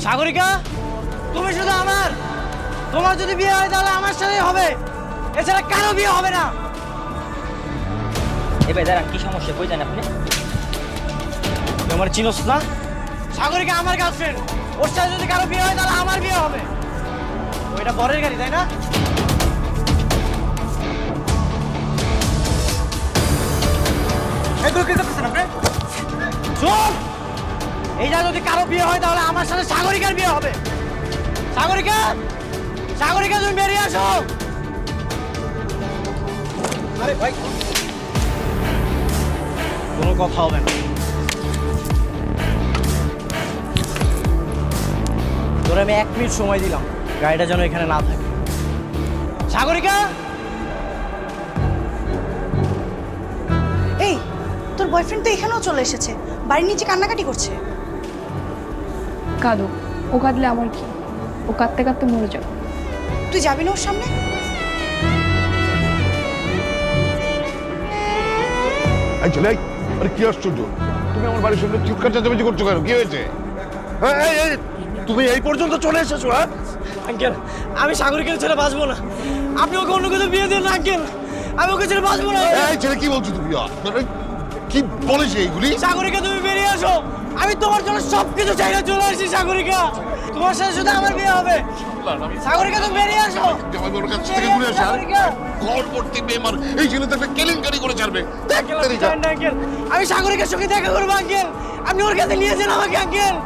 সাগরিকা, তুমি শুধু আমার। তোমার যদি বিয়ে হয় তাহলে আমার সাথেই হবে, এছাড়া কারো বিয়ে হবে না। এবার দাঁড়ান, কি সমস্যা, কই যান আপনি? তুই আমার চিনোস না? সাগরিকা আমার গার্লফ্রেন্ড, ওর সাথে যদি কারো বিয়ে হয় তাহলে আমার বিয়ে হবে। ওইটা বরের গাড়ি, তাই না? এগুলো কি করতেছেন আপনি? চুপ! এইটা যদি কারো বিয়ে হয় তাহলে আমার সাথে সাগরিকার বিয়ে হবে। সাগরিকা, সাগরিকা তুমি বেরিয়ে আসো। আরে ভাই, কোনো কথা হবে না। তোর আমি 1 মিনিট সময় দিলাম, গাড়িটা যেন এখানে না থাকে। সাগরিকা, এই তোর বয়ফ্রেন্ড তো এখানেও চলে এসেছে, বাড়ির নিচে কান্নাকাটি করছে। কাঁদো, ও কাঁদলে আমার কি? ও কাঁদতে কাঁদতে মরে যাবে। তুই যাবি না ওর সামনে? এই ছেলে, আরে কি আশ্চর্য, তুমি আমার বাড়ির সামনে চিৎকার চেঁচামেচি করছো কেন? কি হয়েছে? তুমি এই পর্যন্ত চলে এসেছো? হ্যাঁ আঙ্কেল, আমি সাগরিকার ছেড়ে বাঁচবো না। আপনি ওকে অন্য কোথাও বিয়ে দিন না আঙ্কেল, আমি ওকে ছেড়ে বাঁচবো না। এই ছেলে, কি বলছো তুমি? কি বলেছে এইগুলি? সাগরিকা তুমি বেরিয়ে আসো, আমি তোমার জন্য সবকিছু চাইলে চলে আসি। সাগরিকা, তোমার সাথে শুধু আমার বিয়ে হবে। সাগরিকা তুমি বেরিয়ে আসো। ওর কাছ থেকে ঘুরে আসে, সাগরিকা, ঘরভর্তি বেমার। এই ছেলে তো একটা কেলেঙ্কারি করে ছাড়বে। আঙ্কেল, আপনি জানেন না আঙ্কেল, আমি সাগরিকার সঙ্গে দেখা করবো আঙ্কেল। আপনি ওর কাছে নিয়ে যান আমাকে আঙ্কেল।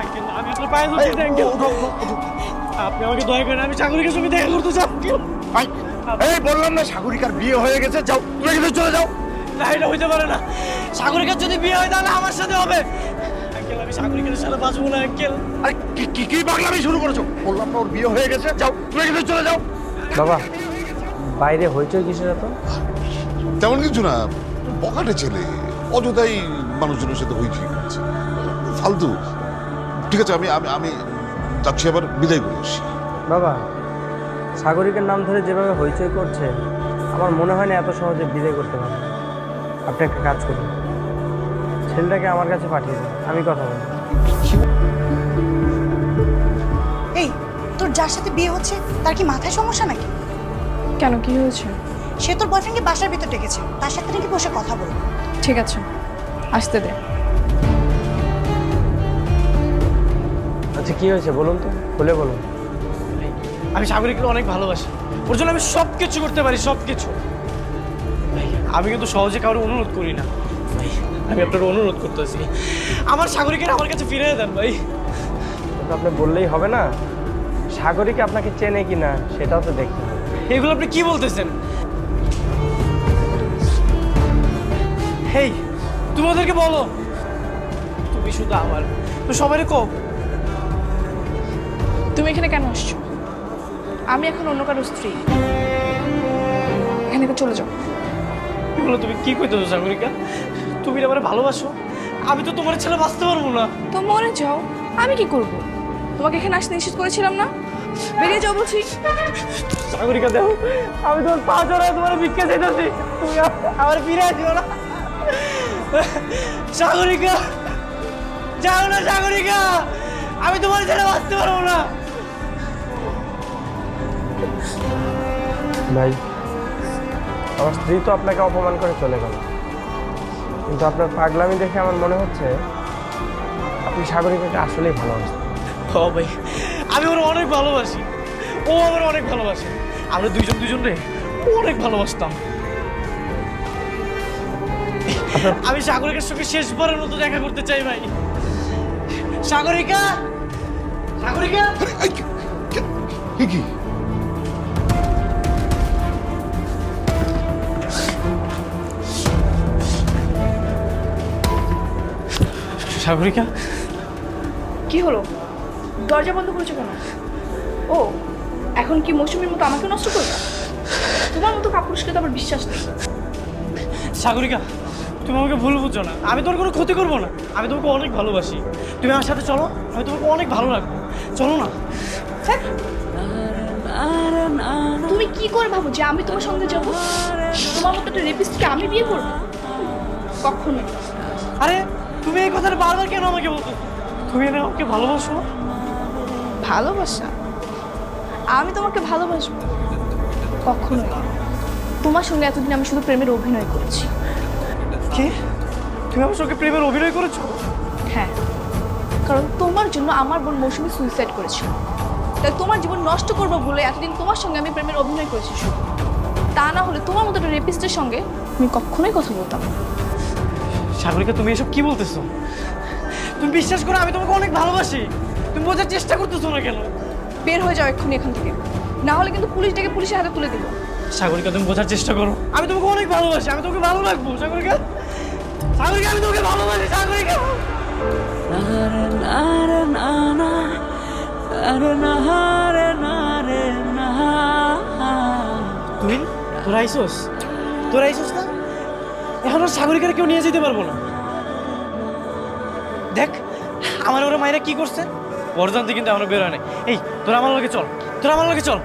আঙ্কেল, আমি আপনার পায়ে ধরছি আঙ্কেল, আপনি আমাকে দয়া করেন, আমি সাগরিকার সঙ্গে দেখা করতে চাই আঙ্কেল। এই বললাম না সাগরিকার বিয়ে হয়ে গেছে, যাও তুমি এখানে চলে যাও। না, এটা হইতে পারে না। সাগরিকার যদি বিয়ে হয় তাহলে আমার সাথে হবে। আঙ্কেল, আমি সাগরিকার সাথে বাঁচবো না আঙ্কেল। আরে কি পাগলামি শুরু করেছো? বললাম না ওর বিয়ে হয়ে গেছে, যাও তুমি এখানে চলে যাও। বাবা, বাইরে হইচই কিসের এত? তেমন কিছু না, বকাটে ছেলে, অযথাই মানুষজনের সাথে হইচই করছে, ফালতু। ঠিক আছে, আমি আমি আমি যাচ্ছি, আবার বিদায় করে আসি। বাবা, সাগরিকের নাম ধরে যেভাবে হইচই করছে, আমার মনে হয় না এত সহজে বিদায় করতে পারবে। আপনি একটা কাজ করুন, ছেলেটাকে আমার কাছে পাঠিয়ে দিন, আমি কথা বলবো। এই তোর যার সাথে বিয়ে হচ্ছে তার কি মাথায় সমস্যা নাকি? কেন, কি হয়েছে? সে তোর বয়ফ্রেন্ডকে বাসার ভিতর ডেকেছে, তার সাথে নাকি বসে কথা বলবো। ঠিক আছে, আসতে দে। আচ্ছা, কি হয়েছে বলুন তো, খুলে বলুন। আমি সাগরিকাকে অনেক ভালোবাসি, ওর জন্য আমি সব কিছু করতে পারি, সব কিছু। আমি কিন্তু সহজে কারো অনুরোধ করি না ভাই, আমি আপনার অনুরোধ করতেছি, আমার সাগরিকার আমার কাছে ফিরিয়ে দেন ভাই। তো আপনি বললেই হবে না, সাগরিকা আপনাকে চেনে কি না সেটাও তো দেখতে হবে। এগুলো আপনি কি বলতেছেন? হেই, তুমি ওদেরকে বলো তুমি শুধু আমার, তো সবাই কো। তুমি এখানে কেন আসছো? আমি এখন অন্য কারো স্ত্রী, এখান থেকে চলে যাও। এগুলো তুমি কি কইতেছো সাগরিকা? তুমি আমার ভালোবাসো, আমি তো তোমার ছেলে বাঁচতে পারবো না। তো মরে যাও, আমি কি করব? তোমাকে এখানে আসতে নিষেধ করেছিলাম না? বেরিয়ে যাও বলছি। সাগরিকা দেখো, আমি তোমার পা জড়ায় তোমার ভিক্ষা চাইতেছি, তুমি আমার ফিরে আসিও না। সাগরিকা, যাও না সাগরিকা, আমি তোমার ছেলে বাঁচতে পারবো না। ভাই, আমার স্ত্রী তো আপনাকে অপমান করে চলে গেল, কিন্তু আপনার পাগলামি দেখে আমার মনে হচ্ছে আপনি সাগরিকাকে আসলেই ভালোবাসেন। ও ভাই, আমি ওর অনেক ভালোবাসি, ও আমার অনেক ভালোবাসে, আমরা দুইজন দুজনে অনেক ভালোবাসতাম। আমি সাগরিকার সঙ্গে শেষবারের মতো দেখা করতে চাই ভাই। সাগরিকা, সাগরিকা, আরে কি সাগরিকা, কি হলো? দরজা বন্ধ করেছো কেন? ও, এখন কি মৌসুমীর মতো আমাকে নষ্ট করবে? তোমার মতো কাপুরুষকে তো আবার বিশ্বাস নেই। সাগরিকা, তুমি আমাকে ভুল বুঝছো না, আমি তোর কোনো ক্ষতি করবো না, আমি তোমাকে অনেক ভালোবাসি। তুমি আমার সাথে চলো, আমি তোমাকে অনেক ভালো লাগবে, চলো না। তুমি কি করে ভাবো যে আমি তোমার সঙ্গে যাব? তোমার মতো একটা রেপিস্টকে আমি বিয়ে করবো? কখনো। আরে তুমি এই কথাটা বারবার কেন আমাকে বলতো? তুমি না আমাকে ভালোবাসো? ভালোবাসা? আমি তোমাকে ভালোবাসবো? কখনোই না। তোমার সঙ্গে এতদিন আমি শুধু প্রেমের অভিনয় করেছি। কি? তুমি আমার সঙ্গে প্রেমের অভিনয় করেছো? হ্যাঁ, কারণ তোমার জন্য আমার বোন মৌসুমী সুইসাইড করেছিল। তাই তোমার জীবন নষ্ট করবো বলে এতদিন তোমার সঙ্গে আমি প্রেমের অভিনয় করেছি শুধু। তা না হলে তোমার মতো একটা রেপিস্টের সঙ্গে আমি কখনোই কথা বলতাম না। সাগরিকা, তুমি এসব কি বলতেছো? তুমি বিশ্বাস করো, আমি তোমাকে অনেক ভালোবাসি। তুমি বোঝার চেষ্টা করতেছো না কেন? বের হয়ে যাও এক্ষুনি এখান থেকে, না হলে কিন্তু পুলিশ ডেকে পুলিশের হাতে তুলে দেবো। সাগরিকা, তুমি বোঝার চেষ্টা করো, আমি তোমাকে অনেক ভালোবাসি। আমি তোমাকে ভালো রাখবো সাগরিকা। সাগরিকা, আমি তোমাকে ভালোবাসি সাগরিকা। তুই তোরা আইসোস? তোরা আইসোস না? এখন আর সাগরিকার কেউ নিয়ে যেতে পারবো না। দেখ আমার ওরা মায়েরা কি করছে, বরজান্তি কিন্তু এখনো বের হয় নাই। এই তোরা আমার লগে চল, তোরা আমার লগে চল।